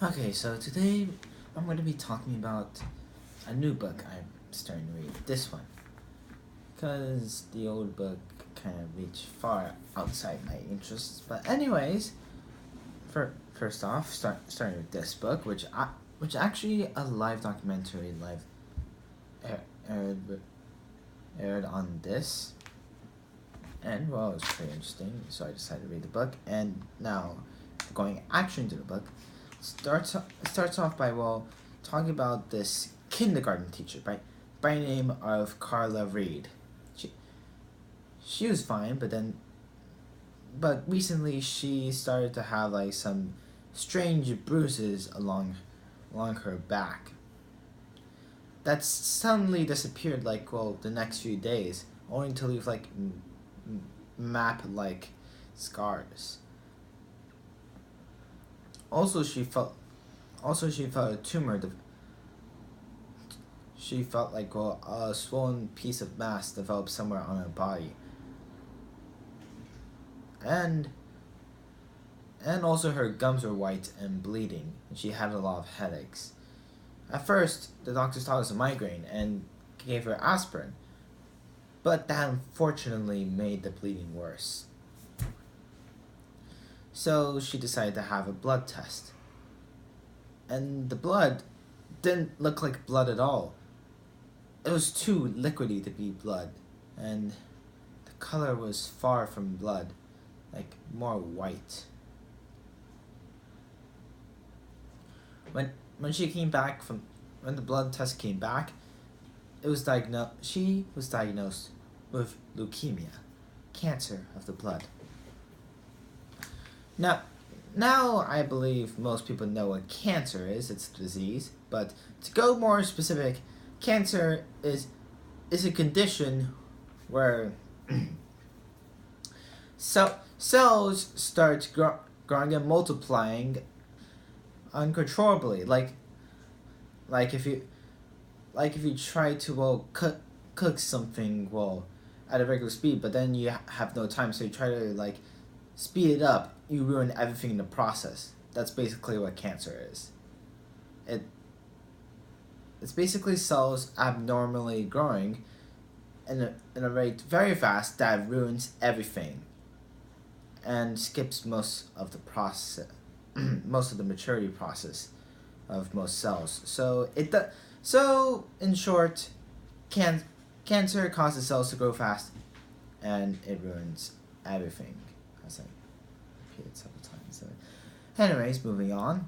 Okay, so today I'm going to be talking about a new book I'm starting to read. This one. Because the old book kind of reached far outside my interests. But anyways, first off, starting with this book, which actually a live documentary aired on this. And well, it was pretty interesting, so I decided to read the book. And now, going actually into the book, starts off by talking about this kindergarten teacher by the name of Carla Reed. She was fine, but recently she started to have like some strange bruises along her back. That suddenly disappeared the next few days, only to leave like map-like scars. Also, she felt a tumor. She felt like a swollen piece of mass developed somewhere on her body. And also her gums were white and bleeding, and she had a lot of headaches. At first, the doctors thought it was a migraine and gave her aspirin, but that unfortunately made the bleeding worse. So she decided to have a blood test. And the blood didn't look like blood at all. It was too liquidy to be blood, and the color was far from blood, like more white. When the blood test came back, she was diagnosed with leukemia, cancer of the blood. Now I believe most people know what cancer is. It's a disease, but to go more specific, cancer is a condition where cells start growing and multiplying uncontrollably. Like if you try to cook something at a regular speed, but then you have no time, so you try to speed it up, you ruin everything in the process. That's basically what cancer is. It's basically cells abnormally growing in a rate very fast that ruins everything and skips most of the process, most of the maturity process of most cells. So in short, cancer causes cells to grow fast, and it ruins everything, as I repeated several times. So, anyways, moving on.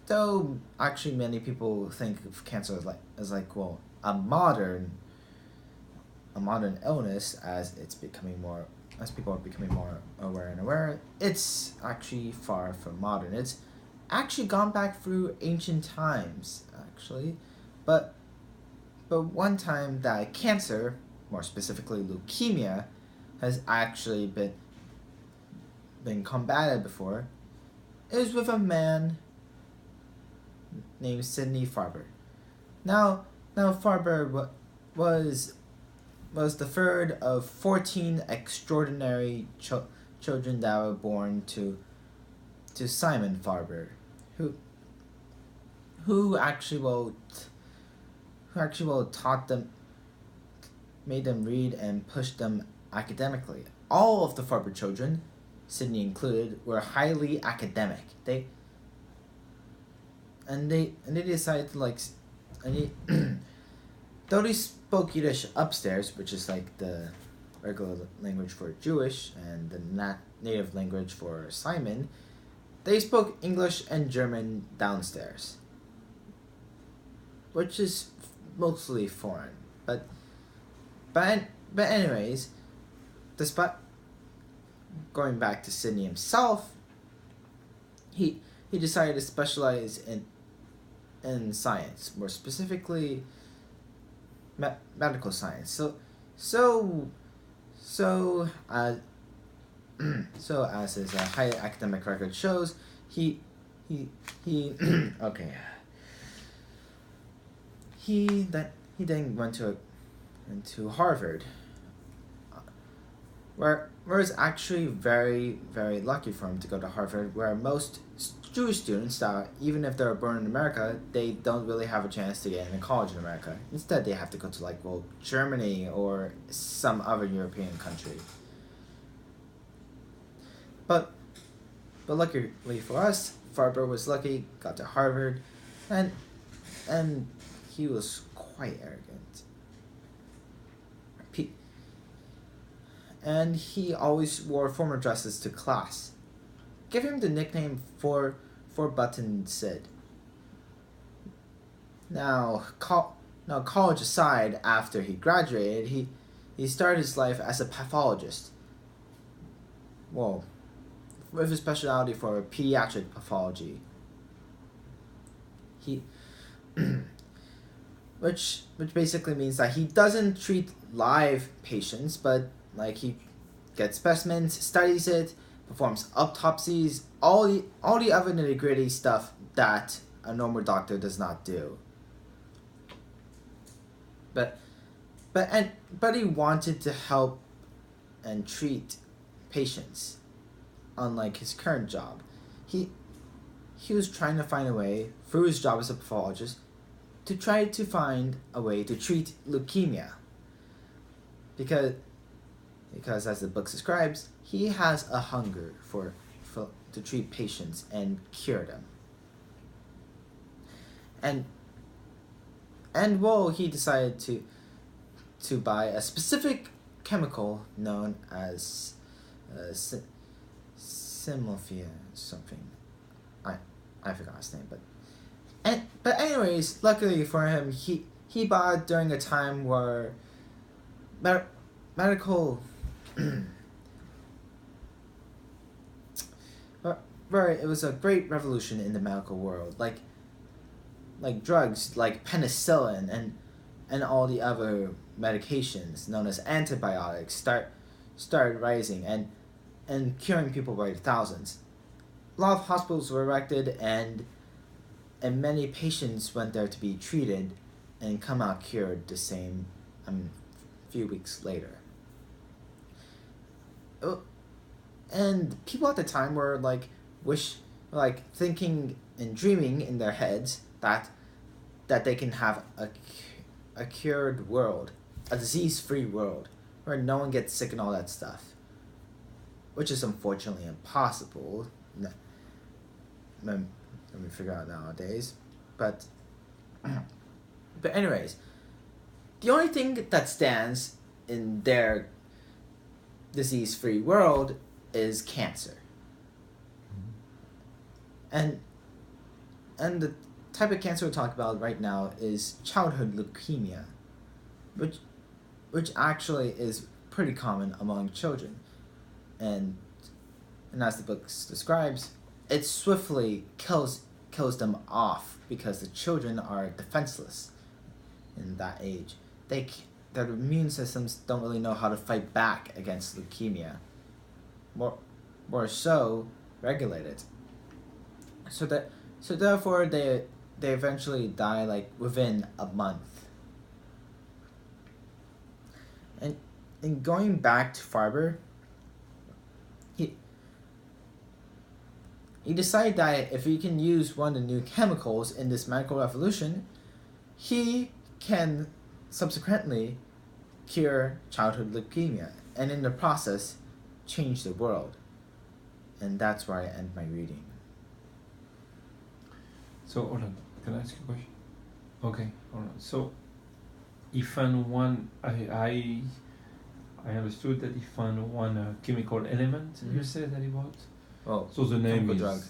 Though actually many people think of cancer as a modern illness, as people are becoming more aware, it's actually far from modern. It's actually gone back through ancient times, actually. But one time that cancer, more specifically leukemia, has actually been combated before, is with a man named Sidney Farber. Now Farber was the third of 14 extraordinary children that were born to Simon Farber, who actually taught them, made them read and pushed them academically. All of the Farber children, Sidney included, were highly academic. They decided though they spoke Yiddish upstairs, which is like the regular language for Jewish and the native language for Simon, they spoke English and German downstairs, which is mostly foreign. But anyways, despite going back to Sidney himself, he decided to specialize in science, more specifically medical science. So as his high academic record shows, he okay. He then went to Harvard, where was actually very, very lucky for him to go to Harvard, where most Jewish students, that even if they're born in America, they don't really have a chance to get into college in America. Instead, they have to go to Germany or some other European country. But luckily for us, Farber was lucky, got to Harvard, and he was quite arrogant. And he always wore formal dresses to class. Give him the nickname Four Button Sid. Now college aside, after he graduated, he started his life as a pathologist. Well, with a specialty for pediatric pathology. Which basically means that he doesn't treat live patients, but he gets specimens, studies it, performs autopsies, all the other nitty-gritty stuff that a normal doctor does not do. But he wanted to help and treat patients, unlike his current job. He was trying to find a way, through his job as a pathologist, to try to find a way to treat leukemia. Because as the book describes, he has a hunger to treat patients and cure them. And he decided to buy a specific chemical known as Similfia something. I forgot his name, but anyways, luckily for him, he bought it during a time where medical where it was a great revolution in the medical world, like drugs like penicillin and all the other medications known as antibiotics started rising and curing people by the thousands. A lot of hospitals were erected and many patients went there to be treated and come out cured the same few weeks later. And people at the time were thinking and dreaming in their heads that they can have a cured world, a disease-free world, where no one gets sick and all that stuff, which is unfortunately impossible. Let me figure out nowadays, but anyways, the only thing that stands in their disease-free world is cancer. And the type of cancer we're talking about right now is childhood leukemia, which actually is pretty common among children, and as the book describes, it swiftly kills them off because the children are defenseless in that age. Their immune systems don't really know how to fight back against leukemia. More so regulate it. So therefore they eventually die within a month. And in going back to Farber, he decided that if he can use one of the new chemicals in this medical revolution, he can subsequently cure childhood leukemia, and in the process, change the world. And that's where I end my reading. So, hold on. Can I ask you a question? Okay, hold on. So, he found one, I understood that he found one chemical element, you said that he bought? Oh, so the name is drug.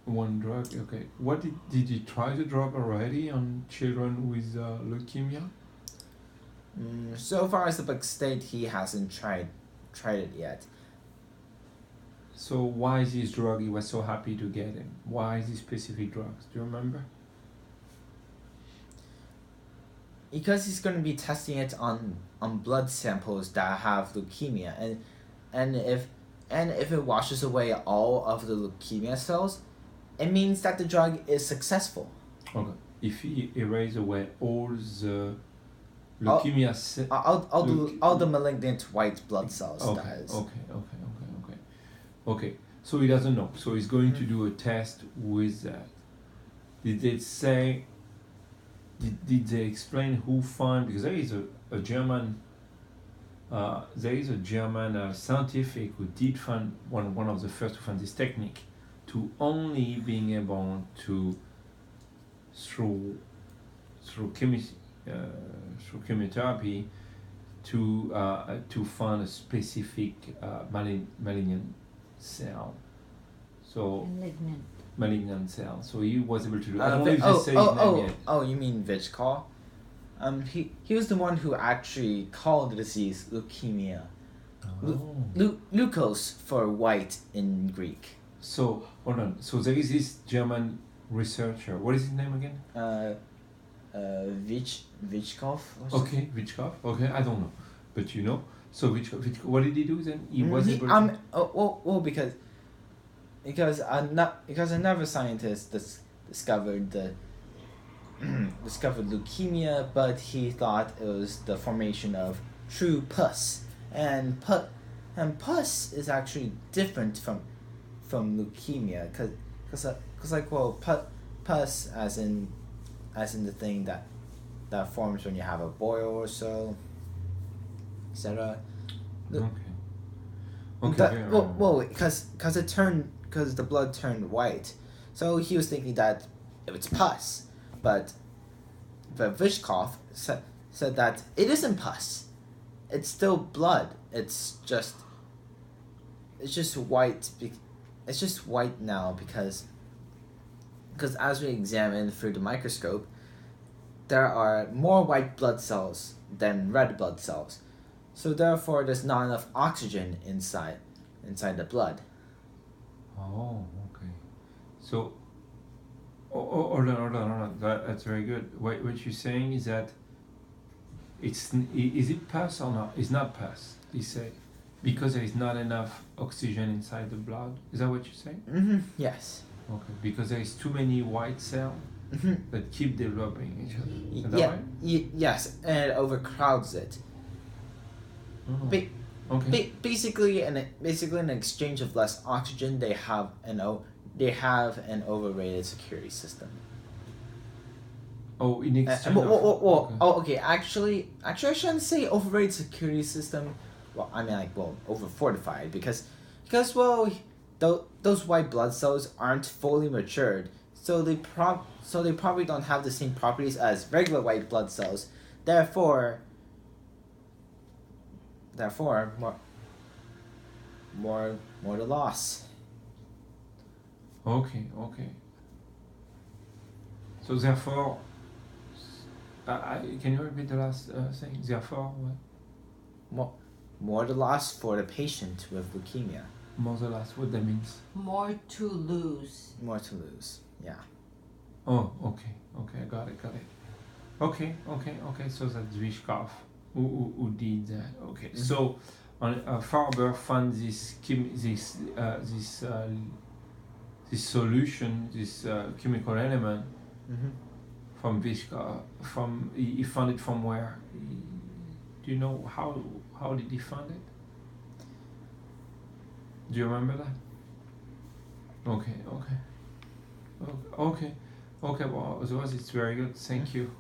One drug, okay. What did you try the drug already on children with leukemia? So far as the book states, he hasn't tried it yet. So why is this drug he was so happy to get him? Why these specific drugs? Do you remember? Because he's going to be testing it on blood samples that have leukemia, and if it washes away all of the leukemia cells, it means that the drug is successful. Okay. If he erases away all the leukemia all the malignant white blood cells, okay, that is. Okay. Okay, so he doesn't know. So he's going to do a test with that. Did they say? Did they explain who found? Because there is a German. There is a German scientific who did find one of the first to find this technique, to only being able to through chemotherapy to find a specific malignant cell. So malignant cell. So he was able to do. I don't know if they say his name yet. Oh, you mean Virchow? He was the one who actually called the disease leukemia. Leukos for white in Greek. So hold on. So there is this German researcher. What is his name again? Virchow. Okay, Virchow. Okay, I don't know, but you know. So Virchow, what did he do then? He was able to. Because another scientist discovered leukemia, but he thought it was the formation of true pus, and pus is actually different from leukemia, pus as in the thing that forms when you have a boil or so, etc. Okay. Because the blood turned white, so he was thinking that it's pus, but Virchow said that it isn't pus, it's still blood. It's just white. It's just white now because as we examine through the microscope, there are more white blood cells than red blood cells, so therefore there's not enough oxygen inside the blood. Oh, okay. So, hold on. That's very good. What you're saying is that is it pus or not? It's not pus. You say because there is not enough oxygen inside the blood. Is that what you're saying? Mm-hmm. Yes. Okay. Because there is too many white cells that keep developing each other. Is that right? Yes, and it overcrowds it. Oh. Okay. Basically, in exchange of less oxygen, they have an overrated security system. Oh, in exchange. Okay. Actually, I shouldn't say overrated security system. Well, I mean over fortified because those white blood cells aren't fully matured, so they probably don't have the same properties as regular white blood cells. Therefore, more the loss. Okay. So therefore, can you repeat the last thing? Therefore, what? More the loss for the patient with leukemia. More the loss. What that means? More to lose. Yeah. Oh, okay. I got it. Okay. So that's Virchow who did that. Okay. Mm-hmm. So, Farber found this solution, this chemical element from Virchow. He found it from where? Do you know how did he find it? Do you remember that? Okay. Well, otherwise it's very good. Thank you.